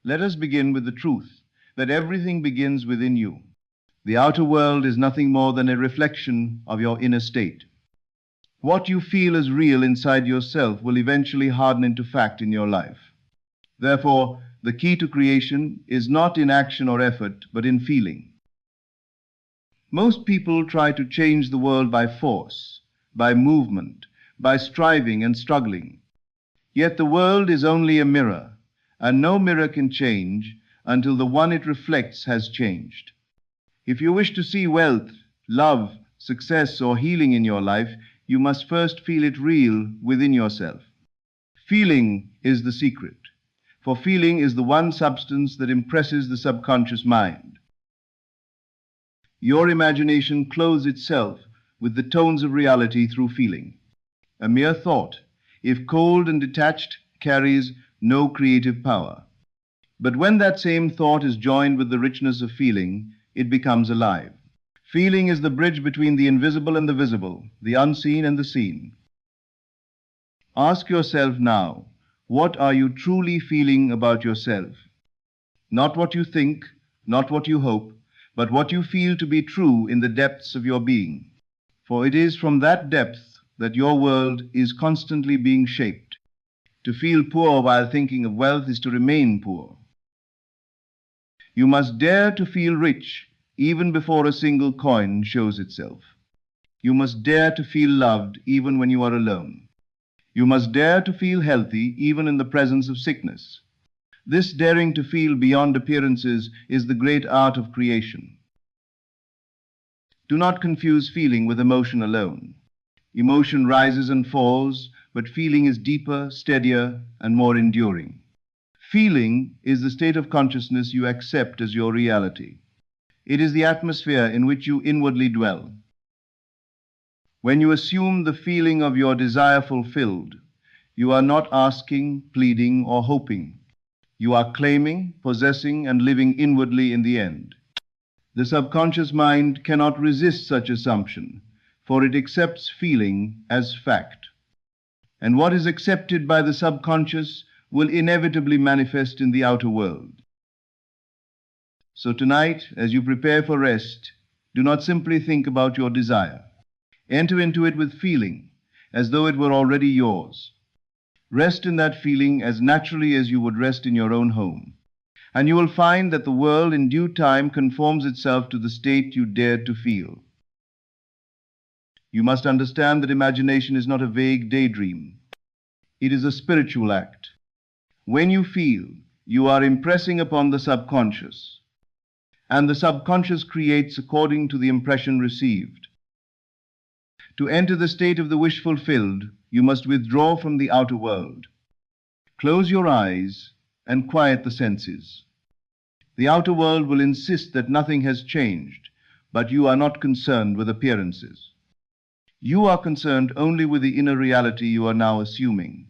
Let us begin with the truth that everything begins within you. The outer world is nothing more than a reflection of your inner state. What you feel as real inside yourself will eventually harden into fact in your life. Therefore, the key to creation is not in action or effort, but in feeling. Most people try to change the world by force, by movement, by striving and struggling. Yet the world is only a mirror, and no mirror can change until the one it reflects has changed. If you wish to see wealth, love, success, or healing in your life, you must first feel it real within yourself. Feeling is the secret, for feeling is the one substance that impresses the subconscious mind. Your imagination clothes itself with the tones of reality through feeling. A mere thought, if cold and detached, carries no creative power. But when that same thought is joined with the richness of feeling, it becomes alive. Feeling is the bridge between the invisible and the visible, the unseen and the seen. Ask yourself now, what are you truly feeling about yourself? Not what you think, not what you hope, but what you feel to be true in the depths of your being. For it is from that depth that your world is constantly being shaped. To feel poor while thinking of wealth is to remain poor. You must dare to feel rich even before a single coin shows itself. You must dare to feel loved even when you are alone. You must dare to feel healthy even in the presence of sickness. This daring to feel beyond appearances is the great art of creation. Do not confuse feeling with emotion alone. Emotion rises and falls, but feeling is deeper, steadier, and more enduring. Feeling is the state of consciousness you accept as your reality. It is the atmosphere in which you inwardly dwell. When you assume the feeling of your desire fulfilled, you are not asking, pleading, or hoping. You are claiming, possessing, and living inwardly in the end. The subconscious mind cannot resist such assumption, for it accepts feeling as fact. And what is accepted by the subconscious will inevitably manifest in the outer world. So tonight, as you prepare for rest, do not simply think about your desire. Enter into it with feeling, as though it were already yours. Rest in that feeling as naturally as you would rest in your own home. And you will find that the world in due time conforms itself to the state you dared to feel. You must understand that imagination is not a vague daydream. It is a spiritual act. When you feel, you are impressing upon the subconscious, and the subconscious creates according to the impression received. To enter the state of the wish fulfilled, you must withdraw from the outer world. Close your eyes and quiet the senses. The outer world will insist that nothing has changed, but you are not concerned with appearances. You are concerned only with the inner reality you are now assuming.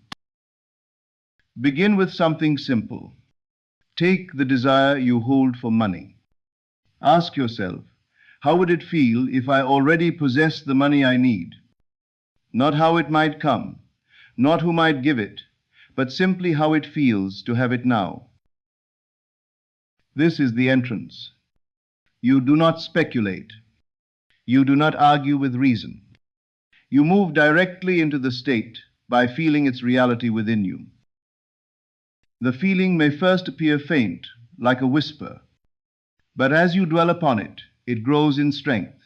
Begin with something simple. Take the desire you hold for money. Ask yourself, how would it feel if I already possessed the money I need? Not how it might come, not who might give it, but simply how it feels to have it now. This is the entrance. You do not speculate. You do not argue with reason. You move directly into the state by feeling its reality within you. The feeling may first appear faint, like a whisper, but as you dwell upon it, it grows in strength.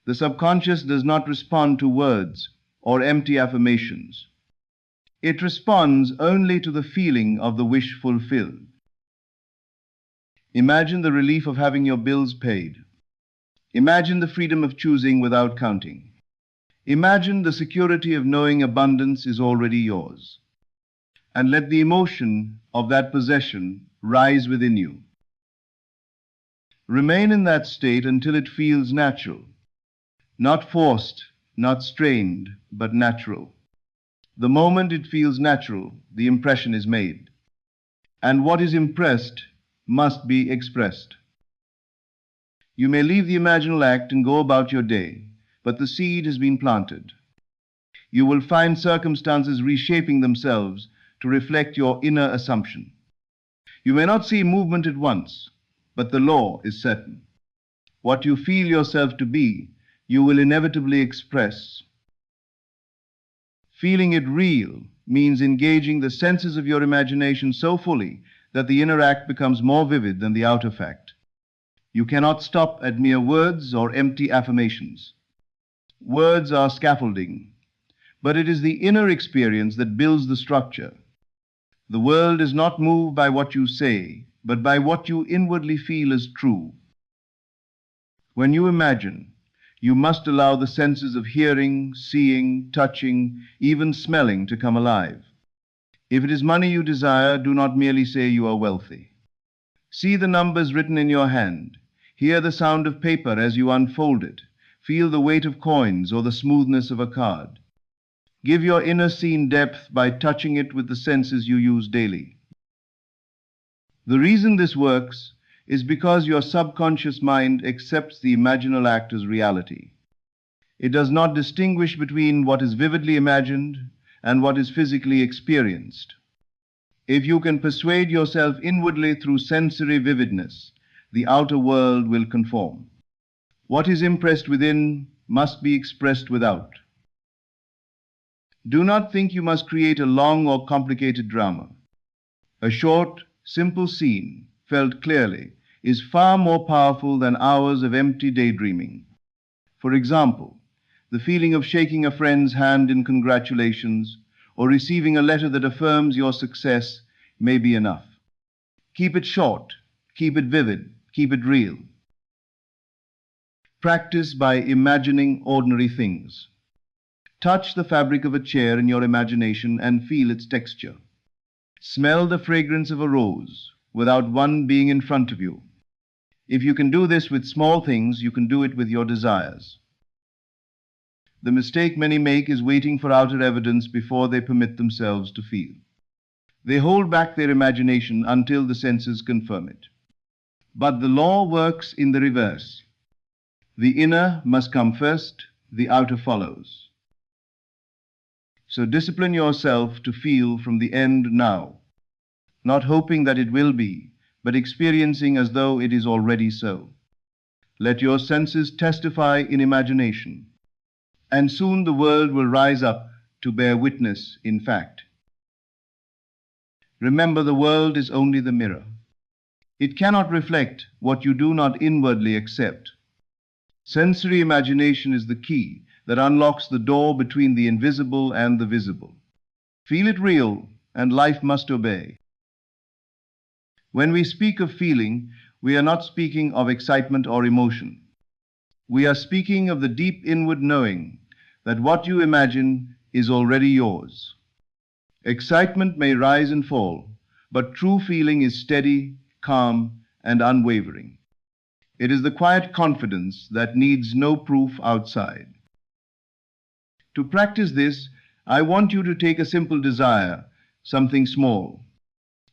The subconscious does not respond to words or empty affirmations. It responds only to the feeling of the wish fulfilled. Imagine the relief of having your bills paid. Imagine the freedom of choosing without counting. Imagine the security of knowing abundance is already yours. And let the emotion of that possession rise within you. Remain in that state until it feels natural, not forced, not strained, but natural. The moment it feels natural, the impression is made. And what is impressed must be expressed. You may leave the imaginal act and go about your day, but the seed has been planted. You will find circumstances reshaping themselves to reflect your inner assumption. You may not see movement at once, but the law is certain. What you feel yourself to be, you will inevitably express. Feeling it real means engaging the senses of your imagination so fully that the inner act becomes more vivid than the outer fact. You cannot stop at mere words or empty affirmations. Words are scaffolding, but it is the inner experience that builds the structure. The world is not moved by what you say, but by what you inwardly feel is true. When you imagine, you must allow the senses of hearing, seeing, touching, even smelling to come alive. If it is money you desire, do not merely say you are wealthy. See the numbers written in your hand. Hear the sound of paper as you unfold it. Feel the weight of coins or the smoothness of a card. Give your inner scene depth by touching it with the senses you use daily. The reason this works is because your subconscious mind accepts the imaginal act as reality. It does not distinguish between what is vividly imagined and what is physically experienced. If you can persuade yourself inwardly through sensory vividness, the outer world will conform. What is impressed within must be expressed without. Do not think you must create a long or complicated drama. A short, simple scene, felt clearly, is far more powerful than hours of empty daydreaming. For example, the feeling of shaking a friend's hand in congratulations or receiving a letter that affirms your success may be enough. Keep it short, keep it vivid, keep it real. Practice by imagining ordinary things. Touch the fabric of a chair in your imagination and feel its texture. Smell the fragrance of a rose without one being in front of you. If you can do this with small things, you can do it with your desires. The mistake many make is waiting for outer evidence before they permit themselves to feel. They hold back their imagination until the senses confirm it. But the law works in the reverse. The inner must come first, the outer follows. So discipline yourself to feel from the end now, not hoping that it will be, but experiencing as though it is already so. Let your senses testify in imagination, and soon the world will rise up to bear witness in fact. Remember, the world is only the mirror. It cannot reflect what you do not inwardly accept. Sensory imagination is the key that unlocks the door between the invisible and the visible. Feel it real, and life must obey. When we speak of feeling, we are not speaking of excitement or emotion. We are speaking of the deep inward knowing that what you imagine is already yours. Excitement may rise and fall, but true feeling is steady, calm, and unwavering. It is the quiet confidence that needs no proof outside. To practice this, I want you to take a simple desire, something small.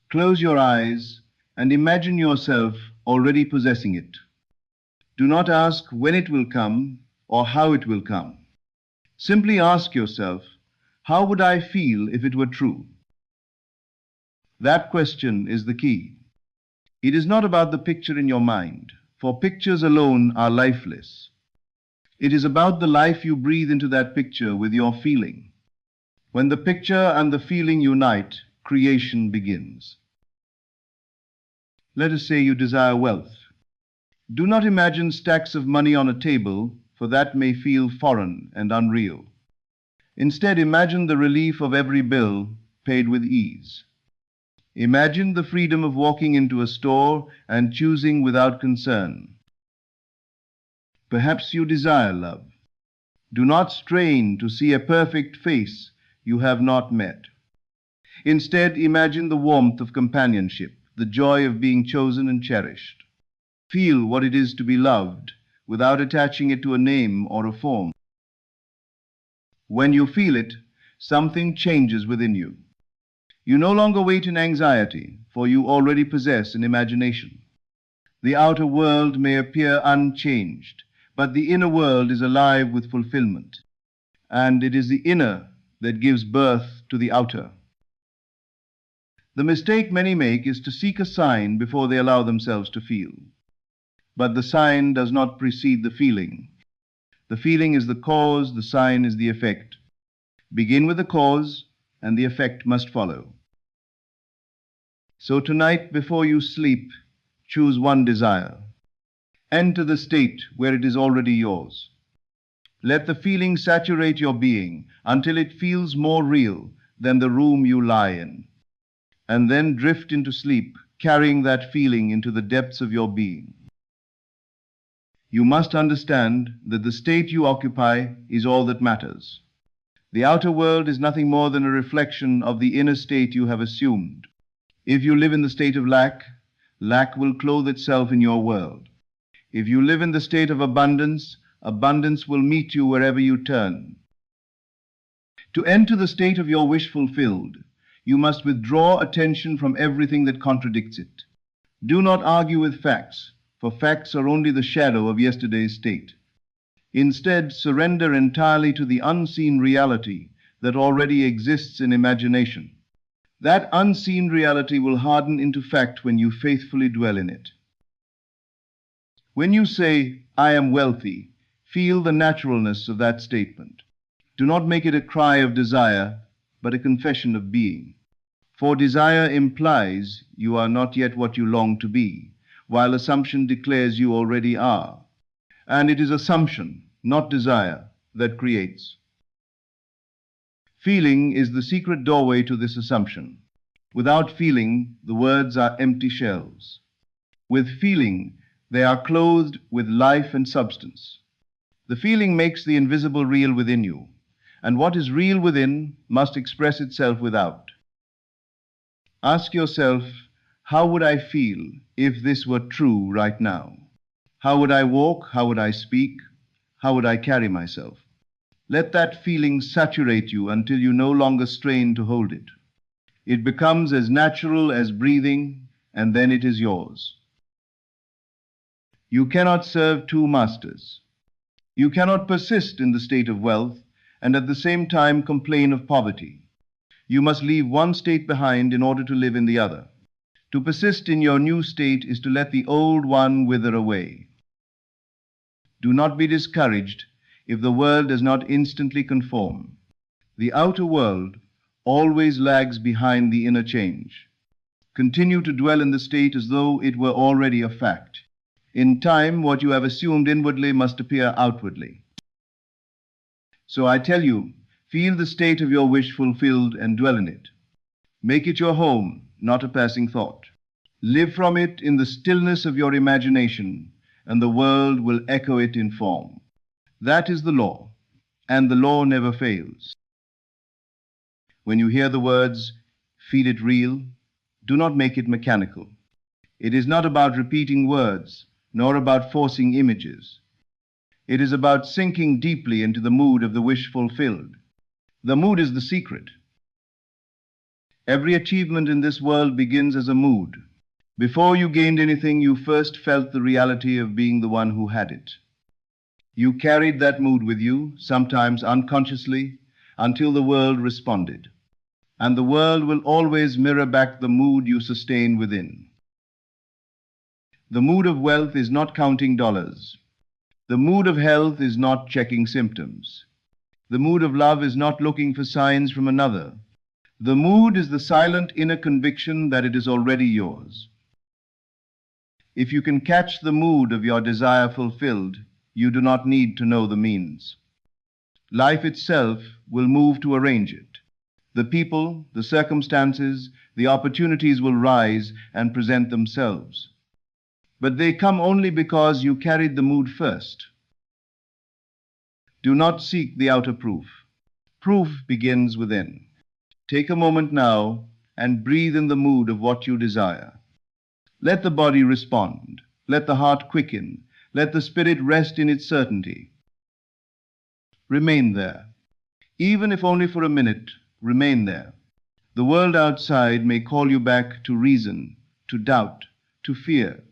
Close your eyes and imagine yourself already possessing it. Do not ask when it will come or how it will come. Simply ask yourself, how would I feel if it were true? That question is the key. It is not about the picture in your mind, for pictures alone are lifeless. It is about the life you breathe into that picture with your feeling. When the picture and the feeling unite, creation begins. Let us say you desire wealth. Do not imagine stacks of money on a table, for that may feel foreign and unreal. Instead, imagine the relief of every bill paid with ease. Imagine the freedom of walking into a store and choosing without concern. Perhaps you desire love. Do not strain to see a perfect face you have not met. Instead, imagine the warmth of companionship, the joy of being chosen and cherished. Feel what it is to be loved without attaching it to a name or a form. When you feel it, something changes within you. You no longer wait in anxiety, for you already possess an imagination. The outer world may appear unchanged, but the inner world is alive with fulfillment, and it is the inner that gives birth to the outer. The mistake many make is to seek a sign before they allow themselves to feel. But the sign does not precede the feeling. The feeling is the cause, the sign is the effect. Begin with the cause, and the effect must follow. So tonight, before you sleep, choose one desire. Enter the state where it is already yours. Let the feeling saturate your being until it feels more real than the room you lie in, and then drift into sleep, carrying that feeling into the depths of your being. You must understand that the state you occupy is all that matters. The outer world is nothing more than a reflection of the inner state you have assumed. If you live in the state of lack, lack will clothe itself in your world. If you live in the state of abundance, abundance will meet you wherever you turn. To enter the state of your wish fulfilled, you must withdraw attention from everything that contradicts it. Do not argue with facts, for facts are only the shadow of yesterday's state. Instead, surrender entirely to the unseen reality that already exists in imagination. That unseen reality will harden into fact when you faithfully dwell in it. When you say, "I am wealthy," feel the naturalness of that statement. Do not make it a cry of desire, but a confession of being. For desire implies you are not yet what you long to be, while assumption declares you already are. And it is assumption, not desire, that creates. Feeling is the secret doorway to this assumption. Without feeling, the words are empty shells. With feeling, they are clothed with life and substance. The feeling makes the invisible real within you, and what is real within must express itself without. Ask yourself, how would I feel if this were true right now? How would I walk? How would I speak? How would I carry myself? Let that feeling saturate you until you no longer strain to hold it. It becomes as natural as breathing, and then it is yours. You cannot serve two masters. You cannot persist in the state of wealth and at the same time complain of poverty. You must leave one state behind in order to live in the other. To persist in your new state is to let the old one wither away. Do not be discouraged if the world does not instantly conform. The outer world always lags behind the inner change. Continue to dwell in the state as though it were already a fact. In time, what you have assumed inwardly must appear outwardly. So I tell you, feel the state of your wish fulfilled and dwell in it. Make it your home, not a passing thought. Live from it in the stillness of your imagination, and the world will echo it in form. That is the law, and the law never fails. When you hear the words, "Feel it real," do not make it mechanical. It is not about repeating words, nor about forcing images. It is about sinking deeply into the mood of the wish fulfilled. The mood is the secret. Every achievement in this world begins as a mood. Before you gained anything, you first felt the reality of being the one who had it. You carried that mood with you, sometimes unconsciously, until the world responded. And the world will always mirror back the mood you sustain within. The mood of wealth is not counting dollars. The mood of health is not checking symptoms. The mood of love is not looking for signs from another. The mood is the silent inner conviction that it is already yours. If you can catch the mood of your desire fulfilled, you do not need to know the means. Life itself will move to arrange it. The people, the circumstances, the opportunities will rise and present themselves. But they come only because you carried the mood first. Do not seek the outer proof. Proof begins within. Take a moment now and breathe in the mood of what you desire. Let the body respond. Let the heart quicken. Let the spirit rest in its certainty. Remain there. Even if only for a minute, remain there. The world outside may call you back to reason, to doubt, to fear.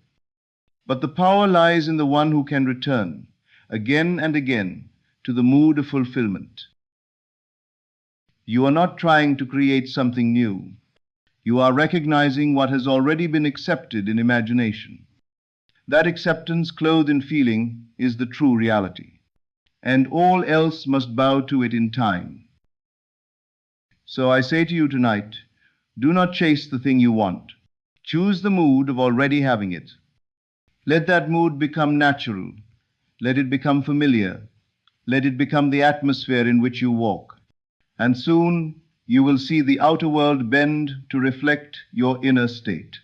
But the power lies in the one who can return, again and again, to the mood of fulfillment. You are not trying to create something new. You are recognizing what has already been accepted in imagination. That acceptance, clothed in feeling, is the true reality, and all else must bow to it in time. So I say to you tonight, do not chase the thing you want. Choose the mood of already having it. Let that mood become natural. Let it become familiar. Let it become the atmosphere in which you walk. And soon you will see the outer world bend to reflect your inner state.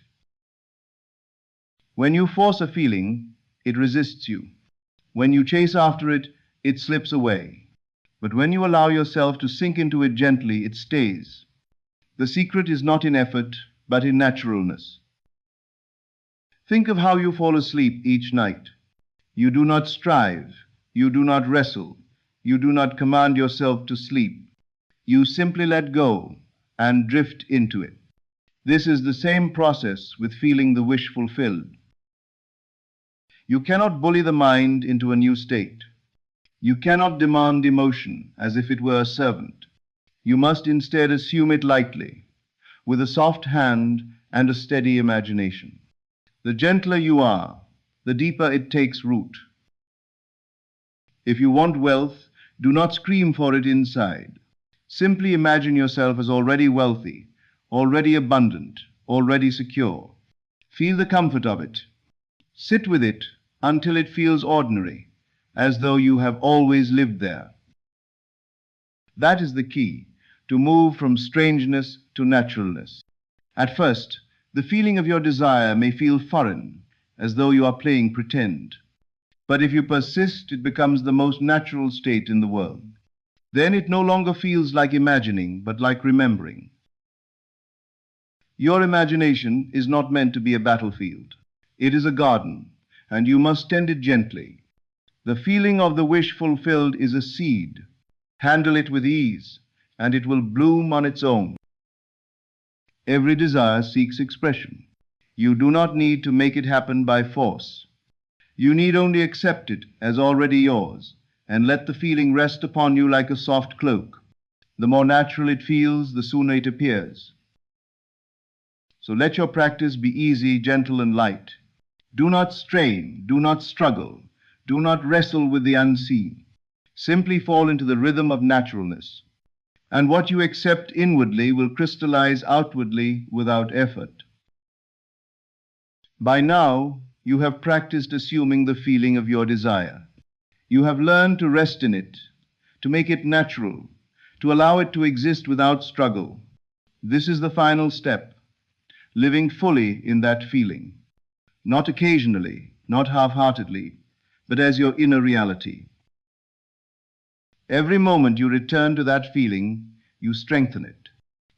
When you force a feeling, it resists you. When you chase after it, it slips away. But when you allow yourself to sink into it gently, it stays. The secret is not in effort, but in naturalness. Think of how you fall asleep each night. You do not strive. You do not wrestle. You do not command yourself to sleep. You simply let go and drift into it. This is the same process with feeling the wish fulfilled. You cannot bully the mind into a new state. You cannot demand emotion as if it were a servant. You must instead assume it lightly, with a soft hand and a steady imagination. The gentler you are, the deeper it takes root. If you want wealth, do not scream for it inside. Simply imagine yourself as already wealthy, already abundant, already secure. Feel the comfort of it. Sit with it until it feels ordinary, as though you have always lived there. That is the key, to move from strangeness to naturalness. At first, the feeling of your desire may feel foreign, as though you are playing pretend. But if you persist, it becomes the most natural state in the world. Then it no longer feels like imagining, but like remembering. Your imagination is not meant to be a battlefield. It is a garden, and you must tend it gently. The feeling of the wish fulfilled is a seed. Handle it with ease, and it will bloom on its own. Every desire seeks expression. You do not need to make it happen by force. You need only accept it as already yours, and let the feeling rest upon you like a soft cloak. The more natural it feels, the sooner it appears. So let your practice be easy, gentle, and light. Do not strain, do not struggle, do not wrestle with the unseen. Simply fall into the rhythm of naturalness. And what you accept inwardly will crystallize outwardly without effort. By now, you have practiced assuming the feeling of your desire. You have learned to rest in it, to make it natural, to allow it to exist without struggle. This is the final step, living fully in that feeling, not occasionally, not half-heartedly, but as your inner reality. Every moment you return to that feeling, you strengthen it.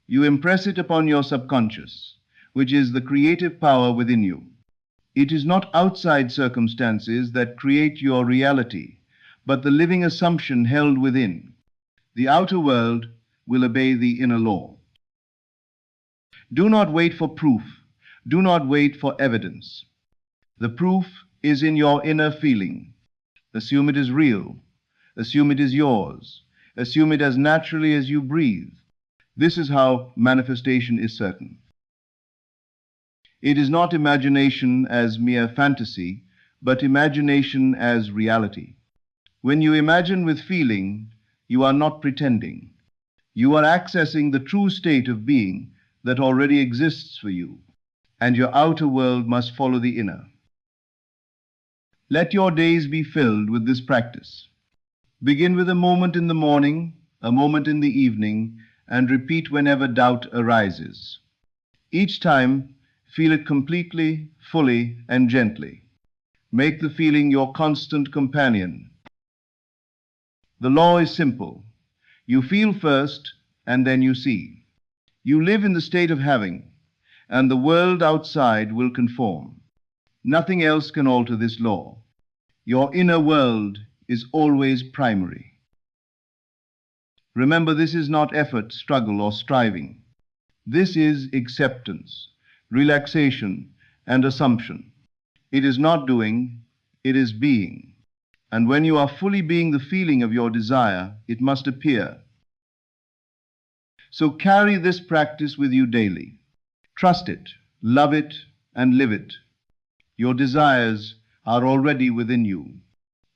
You impress it upon your subconscious, which is the creative power within you. It is not outside circumstances that create your reality, but the living assumption held within. The outer world will obey the inner law. Do not wait for proof. Do not wait for evidence. The proof is in your inner feeling. Assume it is real. Assume it is yours. Assume it as naturally as you breathe. This is how manifestation is certain. It is not imagination as mere fantasy, but imagination as reality. When you imagine with feeling, you are not pretending. You are accessing the true state of being that already exists for you, and your outer world must follow the inner. Let your days be filled with this practice. Begin with a moment in the morning, a moment in the evening, and repeat whenever doubt arises. Each time, feel it completely, fully, and gently. Make the feeling your constant companion. The law is simple. You feel first, and then you see. You live in the state of having, and the world outside will conform. Nothing else can alter this law. Your inner world is always primary. Remember, this is not effort, struggle, or striving. This is acceptance, relaxation, and assumption. It is not doing, it is being. And when you are fully being the feeling of your desire, it must appear. So carry this practice with you daily. Trust it, love it, and live it. Your desires are already within you,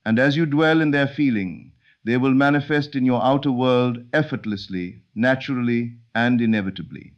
and as you dwell in their feeling, they will manifest in your outer world effortlessly, naturally, and inevitably.